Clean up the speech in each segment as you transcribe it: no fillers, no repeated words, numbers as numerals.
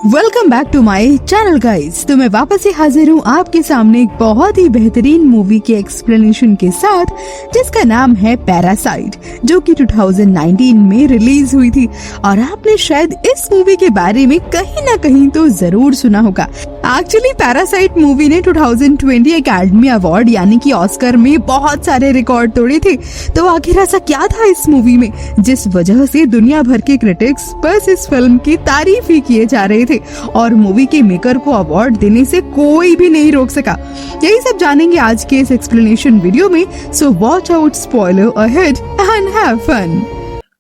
Welcome back to my channel guys. तो मैं वापस से हाजिर हूँ आपके सामने एक बहुत ही बेहतरीन मूवी के एक्सप्लेनेशन के साथ, जिसका नाम है पैरासाइट, जो कि 2019 में रिलीज हुई थी। और आपने शायद इस मूवी के बारे में कहीं ना कहीं तो जरूर सुना होगा। एक्चुअली पैरासाइट मूवी ने 2020 एकेडमी अवार्ड यानी कि ऑस्कर में बहुत सारे रिकॉर्ड तोड़े थे। तो आखिर ऐसा क्या था इस मूवी में जिस वजह से दुनिया भर के क्रिटिक्स बस इस फिल्म की तारीफ ही किए जा रहे थे और मूवी के मेकर को अवार्ड देने से कोई भी नहीं रोक सका। यही सब जानेंगे आज के इस एक्सप्लेनेशन वीडियो में। So watch out, spoiler ahead and have fun.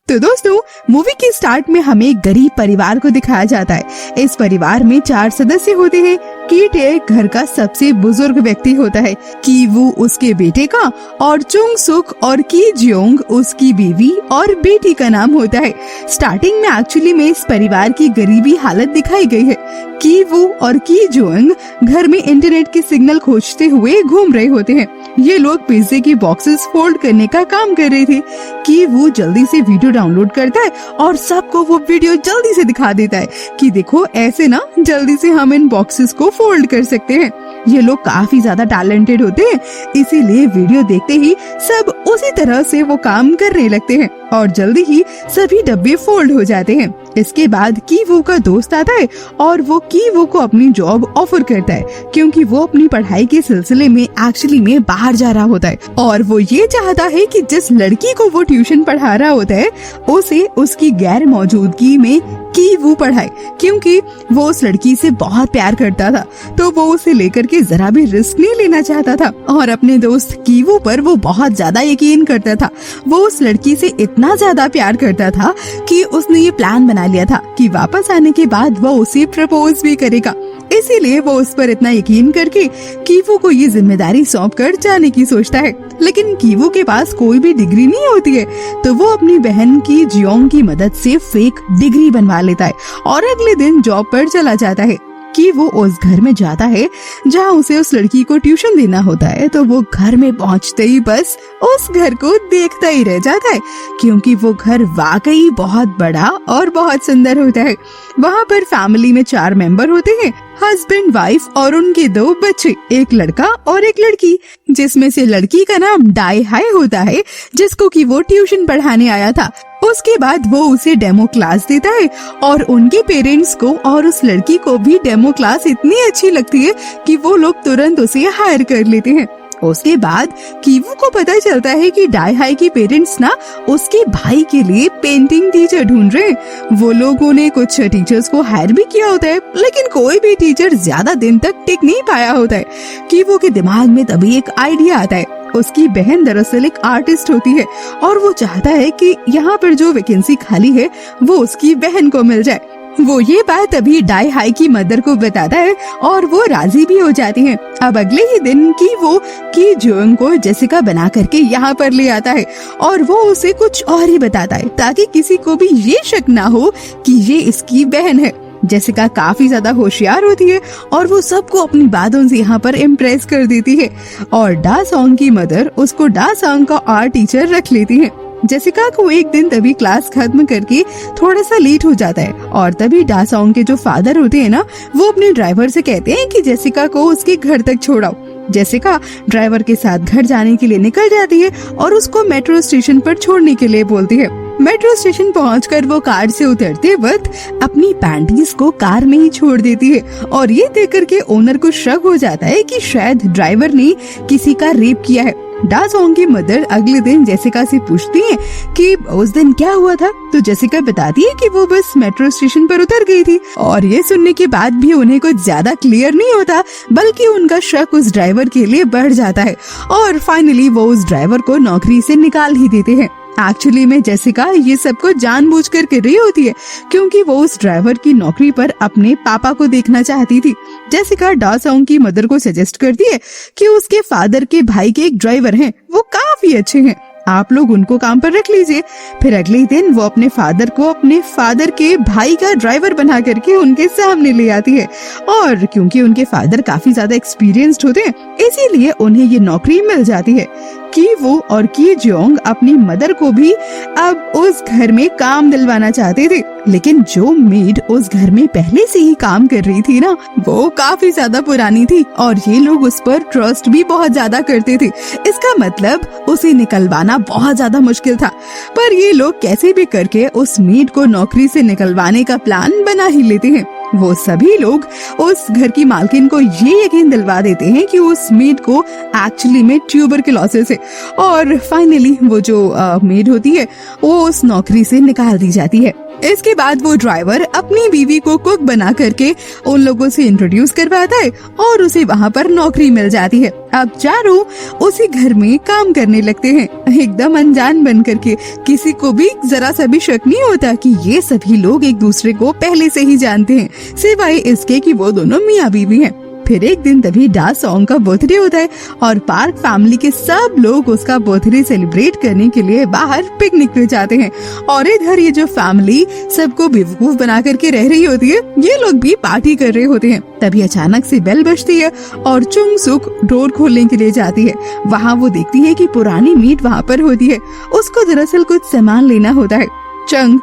तो दोस्तों, मूवी के स्टार्ट में हमें एक गरीब परिवार को दिखाया जाता है। इस परिवार में 4 सदस्य होते हैं। कीट एक घर का सबसे बुजुर्ग व्यक्ति होता है, कीवू उसके बेटे का और चुंग सुक और की जियोंग उसकी बीवी और बेटी का नाम होता है। स्टार्टिंग में एक्चुअली में इस परिवार की गरीबी हालत दिखाई गई है। कीवू और की जियोंग घर में इंटरनेट के सिग्नल खोजते हुए घूम रहे होते हैं। ये लोग पिज्जे की बॉक्सेस फोल्ड करने का काम कर रहे थे। कीवू जल्दी से वीडियो डाउनलोड करता है और सबको वो वीडियो जल्दी से दिखा देता है कि देखो ऐसे ना जल्दी से हम इन बॉक्सेस को फोल्ड कर सकते हैं। ये लोग काफी ज्यादा टैलेंटेड होते हैं, इसीलिए वीडियो देखते ही सब उसी तरह से वो काम करने लगते हैं और जल्दी ही सभी डब्बे फोल्ड हो जाते हैं। इसके बाद कीवू का दोस्त आता है और वो कीवू को अपनी जॉब ऑफर करता है, क्योंकि वो अपनी पढ़ाई के सिलसिले में एक्चुअली में बाहर जा रहा होता है और वो ये चाहता है कि जिस लड़की को वो ट्यूशन पढ़ा रहा होता है उसे उसकी गैर मौजूदगी में कीवू पढ़ाए, क्योंकि वो उस लड़की से बहुत प्यार करता था। तो वो उसे लेकर के जरा भी रिस्क नहीं लेना चाहता था और अपने दोस्त कीवू पर वो बहुत ज्यादा यकीन करता था। वो उस लड़की से इतना ज्यादा प्यार करता था कि उसने ये प्लान बना लिया था कि वापस आने के बाद वो उसे प्रपोज भी करेगा। इसीलिए वो उस पर इतना यकीन करके कीवू को ये जिम्मेदारी सौंप कर जाने की सोचता है। लेकिन कीवू के पास कोई भी डिग्री नहीं होती है, तो वो अपनी बहन की जियोंग की मदद से फेक डिग्री बनवा लेता है और अगले दिन जॉब पर चला जाता है। कि वो उस घर में जाता है जहाँ उसे उस लड़की को ट्यूशन देना होता है। तो वो घर में पहुँचते ही बस उस घर को देखता ही रह जाता है, क्योंकि वो घर वाकई बहुत बड़ा और बहुत सुंदर होता है। वहाँ पर फैमिली में 4 मेंबर होते हैं, हस्बैंड, वाइफ और उनके 2 बच्चे, एक लड़का और एक लड़की, जिसमें से लड़की का नाम डाई हाई होता है, जिसको कि वो ट्यूशन पढ़ाने आया था। उसके बाद वो उसे डेमो क्लास देता है और उनके पेरेंट्स को और उस लड़की को भी डेमो क्लास इतनी अच्छी लगती है कि वो लोग तुरंत उसे हायर कर लेते हैं। उसके बाद कीवू को पता चलता है कि डाई हाई के पेरेंट्स ना उसके भाई के लिए पेंटिंग टीचर ढूंढ रहे हैं। वो लोगों ने कुछ टीचर्स को हायर भी किया होता है, लेकिन कोई भी टीचर ज्यादा दिन तक टिक नहीं पाया होता है। कीवू के दिमाग में तभी एक आइडिया आता है। उसकी बहन दरअसल एक आर्टिस्ट होती है और वो चाहता है कि यहाँ पर जो वैकेंसी खाली है वो उसकी बहन को मिल जाए। वो ये बात अभी डाई हाई की मदर को बताता है और वो राजी भी हो जाती हैं। अब अगले ही दिन की वो की जियोंग को जेसिका बना करके यहाँ पर ले आता है और वो उसे कुछ और ही बताता है ताकि किसी को भी ये शक ना हो कि ये इसकी बहन है। जेसिका काफी ज्यादा होशियार होती है और वो सबको अपनी बातों से यहाँ पर इम्प्रेस कर देती है और डा सॉन्ग की मदर उसको डा सॉन्ग का आर्ट टीचर रख लेती है। जेसिका को एक दिन तभी क्लास खत्म करके थोड़ा सा लेट हो जाता है और तभी डा सॉन्ग के जो फादर होते हैं ना, वो अपने ड्राइवर से कहते हैं कि जेसिका को उसके घर तक छोड़ाओ। जेसिका ड्राइवर के साथ घर जाने के लिए निकल जाती है और उसको मेट्रो स्टेशन पर छोड़ने के लिए बोलती है। मेट्रो स्टेशन पहुंचकर वो कार से उतरते वक्त अपनी पैंटीज को कार में ही छोड़ देती है और ये देख करके ओनर को शक हो जाता है कि शायद ड्राइवर ने किसी का रेप किया है। डा सॉन्ग की मदर अगले दिन जेसिका से पूछती है कि उस दिन क्या हुआ था, तो जेसिका बताती है कि वो बस मेट्रो स्टेशन पर उतर गई थी। और ये सुनने के बाद भी उन्हें कुछ ज्यादा क्लियर नहीं होता, बल्कि उनका शक उस ड्राइवर के लिए बढ़ जाता है और फाइनली वो उस ड्राइवर को नौकरी से निकाल ही देते हैं। एक्चुअली में जेसिका ये सब को जानबूझकर कर रही होती है, क्योंकि वो उस ड्राइवर की नौकरी पर अपने पापा को देखना चाहती थी। जेसिका डा सॉन्ग की मदर को सजेस्ट करती है कि उसके फादर के भाई के एक ड्राइवर हैं, वो काफी अच्छे हैं, आप लोग उनको काम पर रख लीजिए। फिर अगले दिन वो अपने फादर को अपने फादर के भाई का ड्राइवर बना करके उनके सामने ले आती है और क्योंकि उनके फादर काफी ज्यादा एक्सपीरियंस्ड होते हैं, इसीलिए उन्हें ये नौकरी मिल जाती है। कि वो और की जियोंग अपनी मदर को भी अब उस घर में काम दिलवाना चाहते थे, लेकिन जो मेड उस घर में पहले से ही काम कर रही थी ना, वो काफी ज्यादा पुरानी थी और ये लोग उस पर ट्रस्ट भी बहुत ज्यादा करते थे। इसका मतलब उसे निकलवाना बहुत ज्यादा मुश्किल था, पर ये लोग कैसे भी करके उस मेड को नौकरी से निकलवाने का प्लान बना ही लेते हैं। वो सभी लोग उस घर की मालकिन को ये यकीन दिलवा देते हैं कि उस मेड को एक्चुअली में ट्यूबरकुलोसिस है और फाइनली वो जो मेड होती है वो उस नौकरी से निकाल दी जाती है। इसके बाद वो ड्राइवर अपनी बीवी को कुक बना करके उन लोगों से इंट्रोड्यूस करवाता है और उसे वहाँ पर नौकरी मिल जाती है। अब चारों उसी घर में काम करने लगते हैं, एकदम अनजान बन करके। किसी को भी जरा सा भी शक नहीं होता कि ये सभी लोग एक दूसरे को पहले से ही जानते हैं, सिवाय इसके कि वो दोनों मियाँ बीवी हैं। फिर एक दिन तभी डा सॉन्ग का बर्थडे होता है और पार्क फैमिली के सब लोग उसका बर्थडे सेलिब्रेट करने के लिए बाहर पिकनिक पे जाते हैं और इधर ये जो फैमिली सबको बेवकूफ बना करके रह रही होती है, ये लोग भी पार्टी कर रहे होते हैं। तभी अचानक से बेल बजती है और चुंग सुक डोर खोलने के लिए जाती है। वहाँ वो देखती है कि पुरानी मीट वहाँ पर होती है। उसको दरअसल कुछ सामान लेना होता है। चंग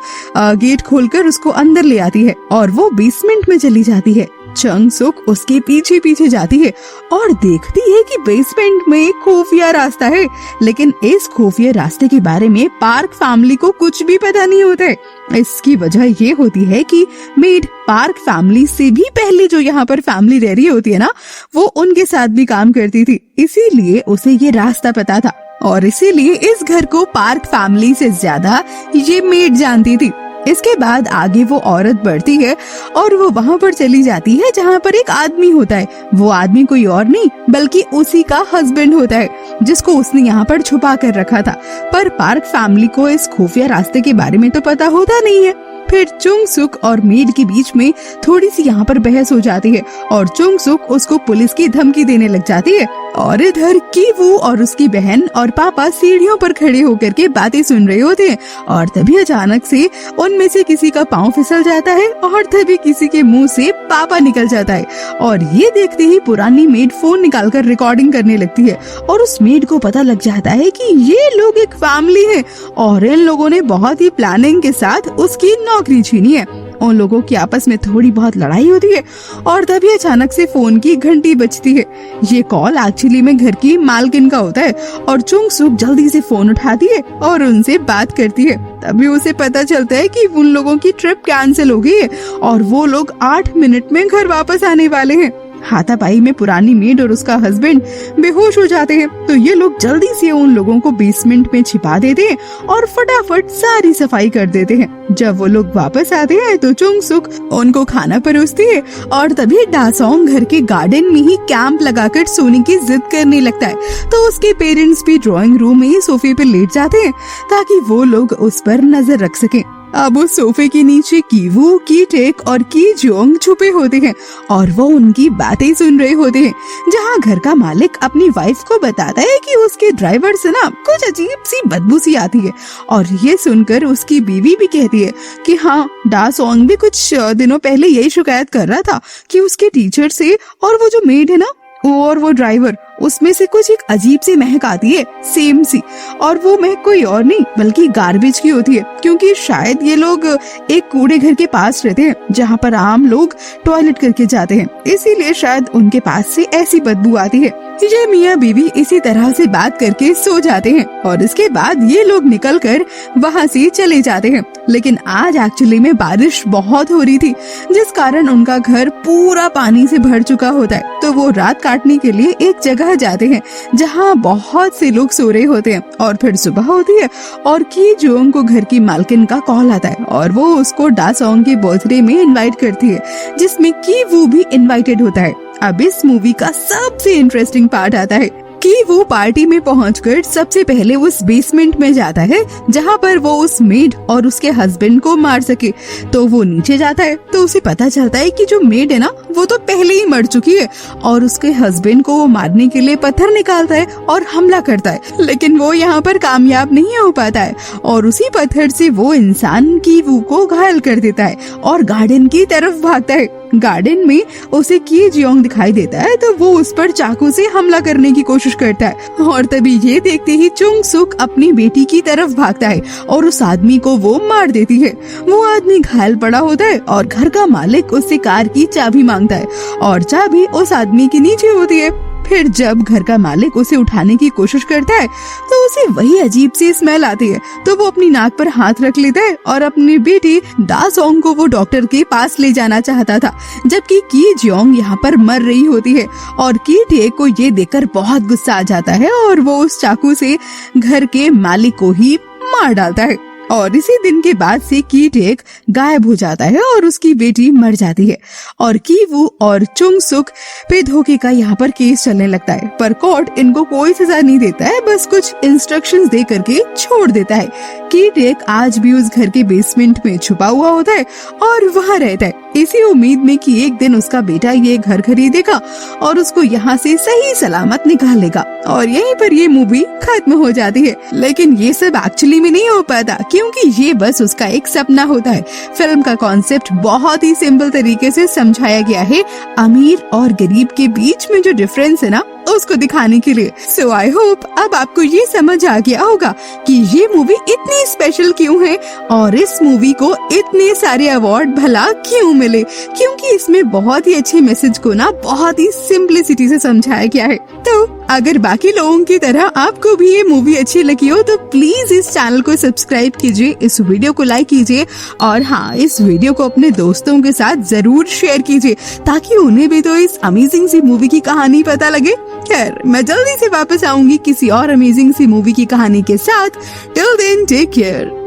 गेट खोलकर उसको अंदर ले आती है और वो बेसमेंट में चली जाती है। चंग सुक उसके पीछे पीछे जाती है और देखती है कि बेसमेंट में एक खुफिया रास्ता है, लेकिन इस खुफिया रास्ते के बारे में पार्क फैमिली को कुछ भी पता नहीं होता है। इसकी वजह ये होती है कि मेड पार्क फैमिली से भी पहले जो यहाँ पर फैमिली रह रही होती है ना, वो उनके साथ भी काम करती थी, इसीलिए उसे ये रास्ता पता था और इसीलिए इस घर को पार्क फैमिली से ज्यादा ये मेड जानती थी। इसके बाद आगे वो औरत बढ़ती है और वो वहाँ पर चली जाती है जहाँ पर एक आदमी होता है। वो आदमी कोई और नहीं बल्कि उसी का हस्बैंड होता है, जिसको उसने यहाँ पर छुपा कर रखा था। पर पार्क फैमिली को इस खुफिया रास्ते के बारे में तो पता होता नहीं है। फिर चुंग सुक और मेड के बीच में थोड़ी सी यहाँ पर बहस हो जाती है और चुंग सुक उसको पुलिस की धमकी देने लग जाती है और इधर की वो और उसकी बहन और पापा सीढ़ियों पर खड़े होकर के बातें सुन रहे होते हैं और तभी अचानक से उनमें से किसी का पाँव फिसल जाता है और तभी किसी के मुंह से पापा निकल जाता है और ये देखते ही पुरानी मेड फोन निकालकर रिकॉर्डिंग करने लगती है और उस मेड को पता लग जाता है कि ये लोग एक फैमिली है और इन लोगों ने बहुत ही प्लानिंग के साथ उसकी नौकरी छीनी है। उन लोगों की आपस में थोड़ी बहुत लड़ाई होती है और तभी अचानक से फोन की घंटी बजती है। ये कॉल एक्चुअली में घर की मालकिन का होता है और चुंग सुक जल्दी से फोन उठाती है और उनसे बात करती है। तभी उसे पता चलता है कि उन लोगों की ट्रिप कैंसिल हो गई है और वो लोग 8 मिनट में घर वापस आने वाले हैं। हाथापाई में पुरानी मेड और उसका हस्बैंड बेहोश हो जाते हैं, तो ये लोग जल्दी से उन लोगों को बेसमेंट में छिपा देते हैं और फटाफट सारी सफाई कर देते हैं। जब वो लोग वापस आते हैं तो चुंग सुक उनको खाना परोसती है और तभी डा सॉन्ग घर के गार्डन में ही कैंप लगाकर सोने की जिद करने लगता है। तो उसके पेरेंट्स भी ड्राइंग रूम में ही सोफे पर लेट जाते हैं ताकि वो लोग उस पर नजर रख सकें। अब उस सोफे के नीचे कीवू, की टेक और की जोंग छुपे होते हैं और वो उनकी बातें सुन रहे होते हैं, जहाँ घर का मालिक अपनी वाइफ को बताता है कि उसके ड्राइवर से ना कुछ अजीब सी बदबू सी आती है और ये सुनकर उसकी बीवी भी कहती है कि हाँ, डा सॉन्ग भी कुछ दिनों पहले यही शिकायत कर रहा था कि उसके टीचर से और वो जो मेड है ना और वो ड्राइवर, उसमें से कुछ एक अजीब सी महक आती है, सेम सी, और वो महक कोई और नहीं बल्कि गार्बेज की होती है, क्योंकि शायद ये लोग एक कूड़े घर के पास रहते हैं जहाँ पर आम लोग टॉयलेट करके जाते हैं, इसीलिए शायद उनके पास से ऐसी बदबू आती है। ये मियाँ बीवी इसी तरह से बात करके सो जाते हैं और इसके बाद ये लोग निकलकर वहाँ से चले जाते हैं। लेकिन आज एक्चुअली में बारिश बहुत हो रही थी, जिस कारण उनका घर पूरा पानी से भर चुका होता है। तो वो रात काटने के लिए एक जगह जाते हैं जहाँ बहुत से लोग सो रहे होते हैं और फिर सुबह होती है और की जोंग को घर की मालकिन का कॉल आता है और वो उसको डा सॉन्ग के बर्थडे में इनवाइट करती है, जिसमें की वो भी इनवाइटेड होता है। अब इस मूवी का सबसे इंटरेस्टिंग पार्ट आता है कि वो पार्टी में पहुंचकर सबसे पहले उस बेसमेंट में जाता है जहां पर वो उस मेड और उसके हस्बैंड को मार सके। तो वो नीचे जाता है तो उसे पता चलता है कि जो मेड है ना वो तो पहले ही मर चुकी है और उसके हस्बैंड को वो मारने के लिए पत्थर निकालता है और हमला करता है, लेकिन वो यहाँ पर कामयाब नहीं हो पाता है और उसी पत्थर से वो इंसान की वो को घायल कर देता है और गार्डन की तरफ भागता है। गार्डन में उसे की जियोंग दिखाई देता है तो वो उस पर चाकू से हमला करने की कोशिश करता है और तभी ये देखते ही चुंग सुक अपनी बेटी की तरफ भागता है और उस आदमी को वो मार देती है। वो आदमी घायल पड़ा होता है और घर का मालिक उससे कार की चाबी मांगता है और चाबी उस आदमी के नीचे होती है। फिर जब घर का मालिक उसे उठाने की कोशिश करता है तो उसे वही अजीब सी स्मेल आती है, तो वो अपनी नाक पर हाथ रख लेता है और अपनी बेटी दासोंग को वो डॉक्टर के पास ले जाना चाहता था, जबकि की जियोंग यहाँ पर मर रही होती है और की टेक को ये देखकर बहुत गुस्सा आ जाता है और वो उस चाकू से घर के मालिक को ही मार डालता है। और इसी दिन के बाद से की टेक गायब हो जाता है और उसकी बेटी मर जाती है और कीवू और चुंग सुक पे धोखे का यहाँ पर केस चलने लगता है, पर कोर्ट इनको कोई सजा नहीं देता है, बस कुछ इंस्ट्रक्शंस दे करके छोड़ देता है। की टेक आज भी उस घर के बेसमेंट में छुपा हुआ होता है और वहाँ रहता है, इसी उम्मीद में कि एक दिन उसका बेटा ये घर खरीदेगा और उसको यहाँ से सही सलामत निकालेगा और यहीं पर ये मूवी खत्म हो जाती है। लेकिन ये सब एक्चुअली में नहीं हो पाता क्योंकि ये बस उसका एक सपना होता है। फिल्म का कॉन्सेप्ट बहुत ही सिंपल तरीके से समझाया गया है, अमीर और गरीब के बीच में जो डिफरेंस है ना उसको दिखाने के लिए। सो आई होप अब आपको ये समझ आ गया होगा कि ये मूवी इतनी स्पेशल क्यों है और इस मूवी को इतने सारे अवार्ड भला क्यों मिले, क्योंकि इसमें बहुत ही अच्छे मैसेज को ना बहुत ही सिंपलिसिटी से समझाया गया है। तो अगर बाकी लोगों की तरह आपको भी ये मूवी अच्छी लगी हो तो प्लीज इस चैनल को सब्सक्राइब कीजिए, इस वीडियो को लाइक कीजिए और हाँ, इस वीडियो को अपने दोस्तों के साथ जरूर शेयर कीजिए ताकि उन्हें भी तो इस अमेजिंग सी मूवी की कहानी पता लगे। खैर, मैं जल्दी से वापस आऊंगी किसी और अमेजिंग सी मूवी की कहानी के साथ। Till then take care.